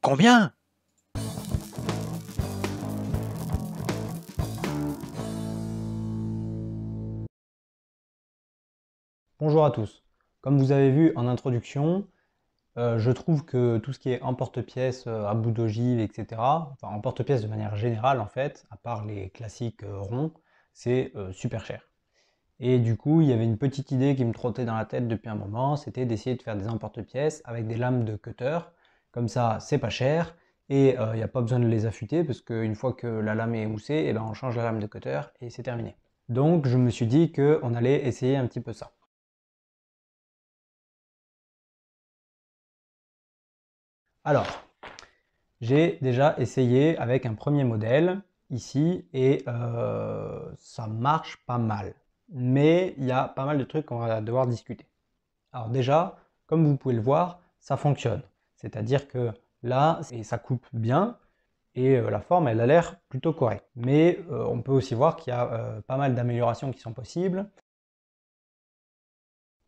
Combien? Bonjour à tous. Comme vous avez vu en introduction, je trouve que tout ce qui est emporte-pièces à bout d'ogive, etc., enfin emporte-pièces de manière générale en fait, à part les classiques ronds, c'est super cher. Et du coup, il y avait une petite idée qui me trottait dans la tête depuis un moment, c'était d'essayer de faire des emporte-pièces avec des lames de cutter. Comme ça, c'est pas cher et il n'y a pas besoin de les affûter parce qu'une fois que la lame est émoussée, eh ben, on change la lame de cutter et c'est terminé. Donc je me suis dit qu'on allait essayer un petit peu ça. Alors, j'ai déjà essayé avec un premier modèle ici et ça marche pas mal. Mais il y a pas mal de trucs qu'on va devoir discuter. Alors déjà, comme vous pouvez le voir, ça fonctionne. C'est-à-dire que là, ça coupe bien et la forme, elle a l'air plutôt correcte. Mais on peut aussi voir qu'il y a pas mal d'améliorations qui sont possibles.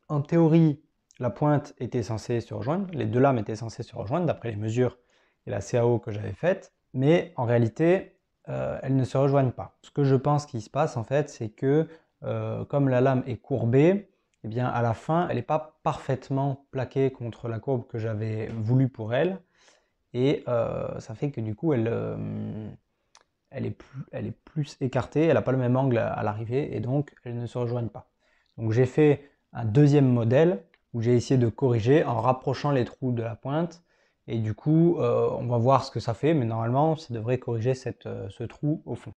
En théorie, la pointe était censée se rejoindre, les deux lames étaient censées se rejoindre d'après les mesures et la CAO que j'avais faite, mais en réalité, elles ne se rejoignent pas. Ce que je pense qui se passe en fait, c'est que comme la lame est courbée, eh bien à la fin, elle n'est pas parfaitement plaquée contre la courbe que j'avais voulu pour elle, et ça fait que du coup, elle est plus écartée, elle n'a pas le même angle à l'arrivée, et donc elles ne se rejoignent pas. Donc j'ai fait un deuxième modèle où j'ai essayé de corriger en rapprochant les trous de la pointe, et du coup on va voir ce que ça fait, mais normalement ça devrait corriger ce trou au fond.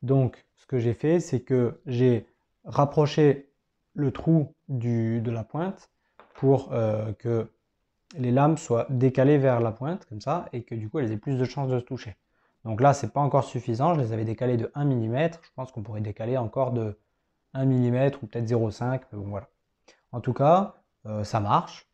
Donc ce que j'ai fait, c'est que j'ai rapproché le trou de la pointe pour que les lames soient décalées vers la pointe, comme ça, et que du coup elles aient plus de chances de se toucher. Donc là, c'est pas encore suffisant, je les avais décalées de 1 mm, je pense qu'on pourrait décaler encore de 1 mm ou peut-être 0,5, mais bon voilà. En tout cas, ça marche.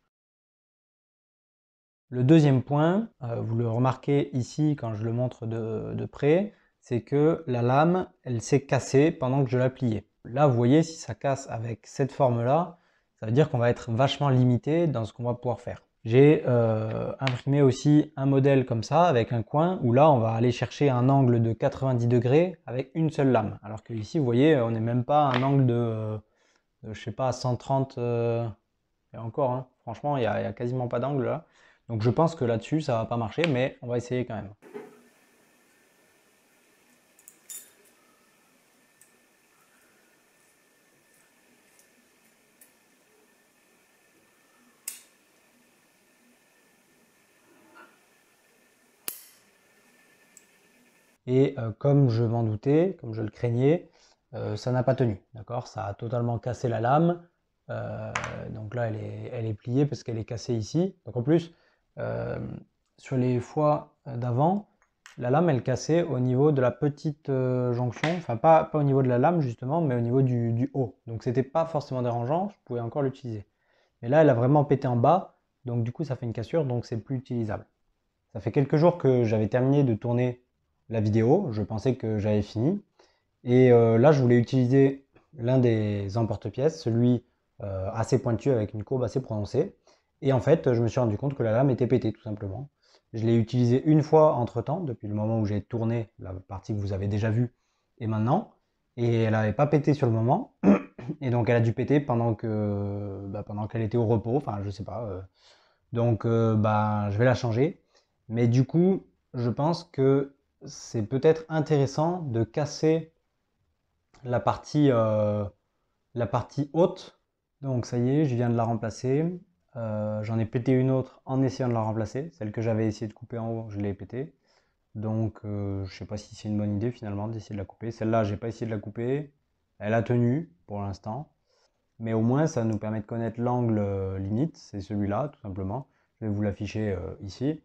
Le deuxième point, vous le remarquez ici quand je le montre de près, c'est que la lame, elle s'est cassée pendant que je la pliais. Là, vous voyez, si ça casse avec cette forme-là, ça veut dire qu'on va être vachement limité dans ce qu'on va pouvoir faire. J'ai imprimé aussi un modèle comme ça, avec un coin, où là, on va aller chercher un angle de 90 degrés avec une seule lame. Alors que ici, vous voyez, on n'est même pas à un angle je sais pas, 130, et encore, hein, franchement, il n'y a quasiment pas d'angle là. Donc je pense que là-dessus, ça va pas marcher, mais on va essayer quand même. Et comme je m'en doutais, comme je le craignais, ça n'a pas tenu, d'accord? Ça a totalement cassé la lame. Euh, donc là, elle est pliée parce qu'elle est cassée ici. Donc en plus, euh, sur les fois d'avant, la lame, elle cassait au niveau de la petite jonction. Enfin, pas au niveau de la lame, justement, mais au niveau du haut. Donc c'était pas forcément dérangeant, je pouvais encore l'utiliser. Mais là, elle a vraiment pété en bas, donc du coup, ça fait une cassure, donc c'est plus utilisable. Ça fait quelques jours que j'avais terminé de tourner la vidéo, je pensais que j'avais fini. Et là, je voulais utiliser l'un des emporte-pièces, celui assez pointu avec une courbe assez prononcée. Et en fait, je me suis rendu compte que la lame était pétée, tout simplement. Je l'ai utilisé une fois entre-temps, depuis le moment où j'ai tourné la partie que vous avez déjà vue, et maintenant. Et elle n'avait pas pété sur le moment. Et donc, elle a dû péter pendant qu'elle était au repos, enfin, je sais pas. Donc, bah, je vais la changer. Mais du coup, je pense que c'est peut-être intéressant de casser la la partie haute. Donc ça y est, je viens de la remplacer. J'en ai pété une autre en essayant de la remplacer. Celle que j'avais essayé de couper en haut, je l'ai pétée. Donc je sais pas si c'est une bonne idée finalement d'essayer de la couper. Celle-là, j'ai pas essayé de la couper. Elle a tenu pour l'instant. Mais au moins, ça nous permet de connaître l'angle limite. C'est celui-là, tout simplement. Je vais vous l'afficher ici.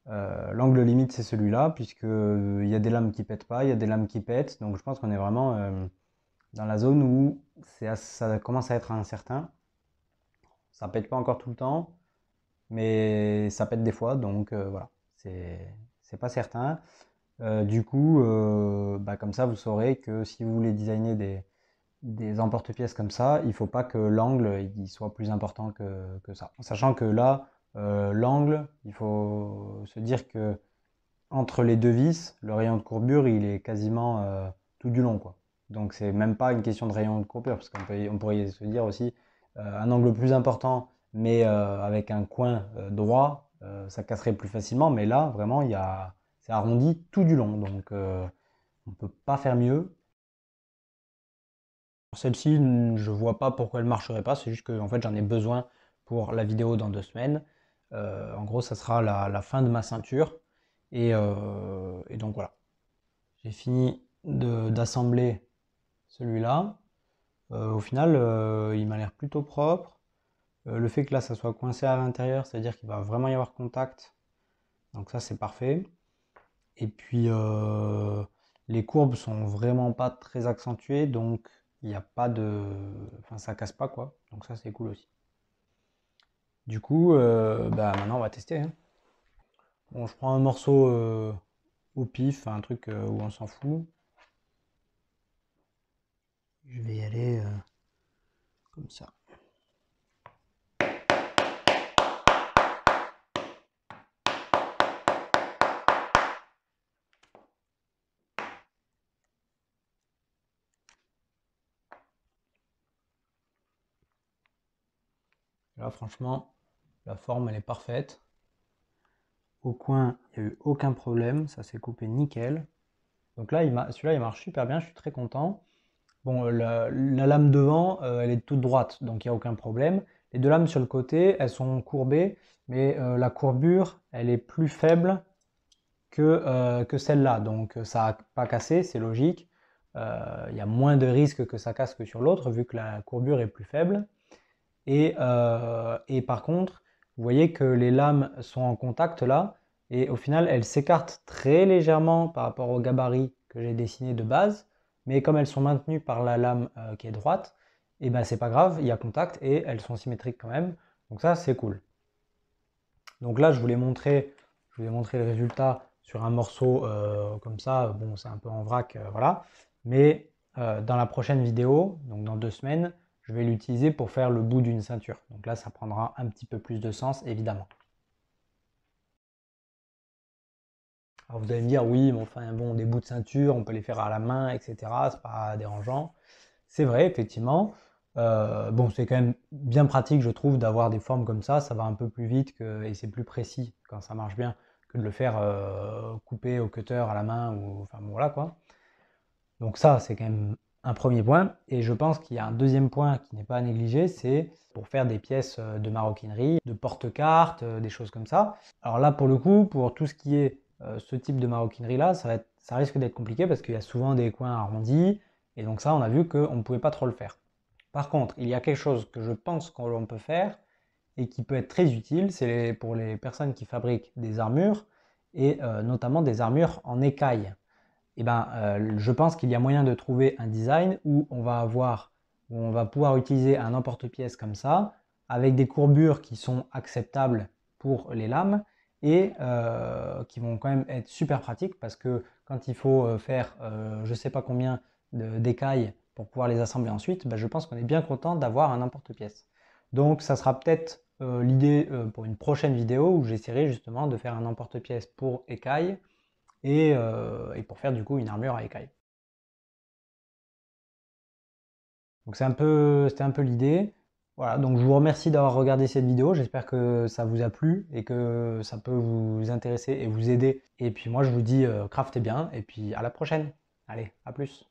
L'angle limite, c'est celui-là, puisque il y a des lames qui pètent pas, il y a des lames qui pètent. Donc je pense qu'on est vraiment dans la zone où ça commence à être incertain. Ça pète pas encore tout le temps, mais ça pète des fois, donc voilà, c'est pas certain. Du coup, bah, comme ça, vous saurez que si vous voulez designer des emporte-pièces comme ça, il faut pas que l'angle il soit plus important que ça. Sachant que là, l'angle, il faut se dire que entre les deux vis, le rayon de courbure, il est quasiment tout du long, quoi. Donc c'est même pas une question de rayon de courbure, parce on pourrait se dire aussi un angle plus important, mais avec un coin droit, ça casserait plus facilement. Mais là, vraiment, c'est arrondi tout du long, donc on peut pas faire mieux. Celle-ci, je vois pas pourquoi elle marcherait pas, c'est juste que en fait, j'en ai besoin pour la vidéo dans 2 semaines. En gros, ça sera la fin de ma ceinture. Et donc voilà. J'ai fini d'assembler celui-là. Au final, il m'a l'air plutôt propre. Le fait que là, ça soit coincé à l'intérieur, c'est-à-dire qu'il va vraiment y avoir contact. Donc ça, c'est parfait. Et puis, les courbes sont vraiment pas très accentuées, donc il n'y a pas de... Enfin, ça casse pas, quoi. Donc ça, c'est cool aussi. Du coup, bah, maintenant, on va tester, hein. Bon, je prends un morceau au pif, un truc où on s'en fout. Je vais y aller comme ça. Là, franchement, la forme, elle est parfaite. Au coin, il n'y a eu aucun problème. Ça s'est coupé nickel. Donc là, celui-là, il marche super bien. Je suis très content. Bon, la lame devant, elle est toute droite, donc il n'y a aucun problème. Les deux lames sur le côté, elles sont courbées, mais la courbure, elle est plus faible que celle-là. Donc ça n'a pas cassé, c'est logique. Il y a moins de risques que ça casse que sur l'autre, vu que la courbure est plus faible. Et par contre, vous voyez que les lames sont en contact là, et au final, elles s'écartent très légèrement par rapport au gabarit que j'ai dessiné de base, mais comme elles sont maintenues par la lame qui est droite, et ben c'est pas grave, il y a contact et elles sont symétriques quand même. Donc ça, c'est cool. Donc là, je voulais montrer le résultat sur un morceau comme ça. Bon, c'est un peu en vrac, voilà. Mais dans la prochaine vidéo, donc dans 2 semaines, je vais l'utiliser pour faire le bout d'une ceinture. Donc là, ça prendra un petit peu plus de sens, évidemment. Alors vous allez me dire, oui, mais enfin, bon, des bouts de ceinture, on peut les faire à la main, etc. C'est pas dérangeant. C'est vrai, effectivement. Bon, c'est quand même bien pratique, je trouve, d'avoir des formes comme ça va un peu plus vite et c'est plus précis quand ça marche bien que de le faire couper au cutter à la main ou enfin bon, voilà quoi. Donc ça, c'est quand même un premier point. Et je pense qu'il y a un deuxième point qui n'est pas à négliger, c'est pour faire des pièces de maroquinerie, de porte-cartes, des choses comme ça. Alors là, pour le coup, pour tout ce qui est ce type de maroquinerie là, ça risque d'être compliqué parce qu'il y a souvent des coins arrondis. Et donc ça, on a vu qu'on ne pouvait pas trop le faire. Par contre, il y a quelque chose que je pense qu'on peut faire et qui peut être très utile, c'est pour les personnes qui fabriquent des armures et notamment des armures en écaille. Et ben, je pense qu'il y a moyen de trouver un design où on va pouvoir utiliser un emporte-pièce comme ça, avec des courbures qui sont acceptables pour les lames et qui vont quand même être super pratiques parce que quand il faut faire je ne sais pas combien d'écailles pour pouvoir les assembler ensuite, ben, je pense qu'on est bien content d'avoir un emporte-pièce. Donc ça sera peut-être l'idée pour une prochaine vidéo où j'essaierai justement de faire un emporte-pièce pour écailles et pour faire du coup une armure à écailles. Donc c'était un peu l'idée. Voilà, donc je vous remercie d'avoir regardé cette vidéo, j'espère que ça vous a plu et que ça peut vous intéresser et vous aider. Et puis moi je vous dis craftez bien et puis à la prochaine. Allez, à plus.